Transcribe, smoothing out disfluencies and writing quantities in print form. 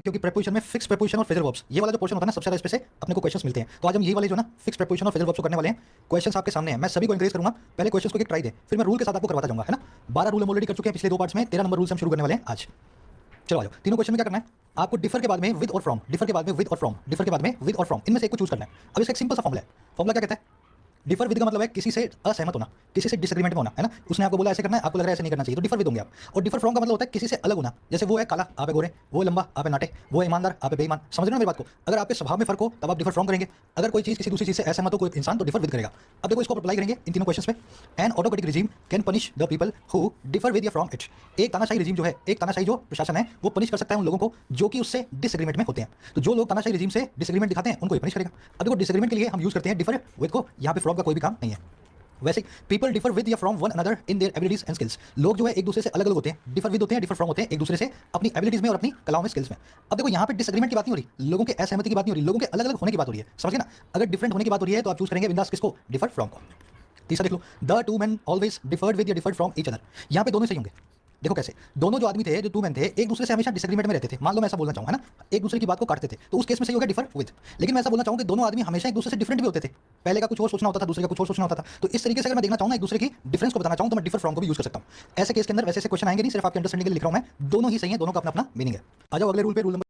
क्योंकि प्रेपोजिशन में fix preposition और फ्रेजल वर्ब्स ये वाला जो पोर्शन होता है ना, सबसे ज्यादा इस पे से अपने को क्वेश्चंस मिलते हैं। तो आज हम ये वाले जो ना फिक्स प्रेपोजिशन और फ्रेजल वर्ब्स को करने वाले हैं। क्वेश्चंस आपके सामने हैं, मैं सभी को एंकरेज करूंगा पहले क्वेश्चंस को एक ट्राई दे, फिर मैं रूल के साथ आपको करवाता जाऊंगा, है ना। 12 रूल हम ऑलरेडी कर चुके हैं पिछले 2 पार्ट्स में, 13 नंबर रूल से हम शुरू करने वाले हैं आज। चलो आ जाओ, तीनों क्वेश्चन में क्या करना है, आपको डिफर के बाद में विद और फ्रॉम, डिफर के बाद में विद और फ्रॉम, डिफर के बाद में विद और फ्रॉम, इनमें से एक को चूज करना है। अब इसका एक सिंपल सा फॉर्मूला है। फॉर्मूला क्या कहता है, डिफर विद का मतलब है किसी से असहमत होना, किसी से डिसएग्रीमेंट में होना, है ना। उसने आपको बोला ऐसे करना है, आपको लग रहा है ऐसे नहीं करना चाहिए, तो डिफर विद होंगे आप। और डिफर फ्रॉम का मतलब होता है किसी से अलग होना, जैसे वो है काला, आप है गोरे, वो है लंबा, आप है नाटे, वो है ईमानदार, आप है बेईमान। समझ रहे हो मेरी बात को। अगर आपके स्वभाव में फर्क हो तब आप डिफर फ्रॉम करेंगे। अगर कोई चीज किसी दूसरी चीज से असहमत हो कोई इंसान, तो डिफर विद करेगा। अब देखो इसको अप्लाई करेंगे इन तीनों क्वेश्चंस पे। N autocratic regime can punish the people who differ with या फ्रॉम इट। एक तानाशाही रिजीम जो है, एक तानाशाही जो प्रशासन है, वो पनिश कर सकता है उन लोगों को जो कि उससे डिसएग्रीमेंट में होते हैं। तो जो लोग तानाशाही रिजीम से डिसएग्रीमेंट दिखाते हैं उनको ये पनिश करेगा। अब देखो डिसएग्रीमेंट के लिए हम यूज करते हैं डिफर विद को, यहाँ पे फ्रॉम का कोई भी काम नहीं है। वैसे पीपल डिफर विद या from one another in their abilities and skills. लोग जो है एक दूसरे से अलग अलग होते हैं, डिफर विद होते हैं, डिफर फ्रॉम होते हैं एक दूसरे से अपनी एबिलिटीज में और अपनी कलाओं में, स्किल्स में। अब देखो यहाँ पे डिसएग्रीमेंट की बात नहीं हो रही, लोगों के असहमति की बात नहीं हो रही, लोगों के अलग अलग होने की बात हो रही है। समझ गए ना। अगर डिफरेंट होने की बात हो रही है तो आप चूज करेंगे बिंदास किसको, डिफर फ्रॉम को। तीसरा देख लो, the two man always differed with या डिफर्ड फ्रॉम ईच अदर। यहाँ पे दोनों सही होंगे। देखो कैसे, दोनों जो आदमी थे, जो टू मैन थे, एक दूसरे से हमेशा डिसएग्रीमेंट में रहते थे। मान लो मैं ऐसा बोलना चाहूँ, है ना, एक दूसरे की बात को काटते थे, तो उस केस में सही हो गया डिफर विद। लेकिन मैं ऐसा बोलना चाहूँ कि दोनों आदमी हमेशा एक दूसरे से डिफरेंट भी होते थे, पहले का कुछ और सोचना होता था, दूसरे का कुछ और सोचना होता था। तो इस तरीके से अगर मैं देखना चाहूँ ना, एक दूसरे की डिफरेंस को बताना चाहूँ, तो मैं डिफर फ्रॉम को भी यूज कर सकता हूँ। ऐसे केस के अंदर वैसे क्वेश्चन आएंगे नहीं, सिर्फ आपके अंडरस्टैंडिंग के लिए लिख रहा हूँ मैं, दोनों ही सही है, दोनों का अपना अपना मीनिंग है। आ जाओ अगले रूल पे, रूल नंबर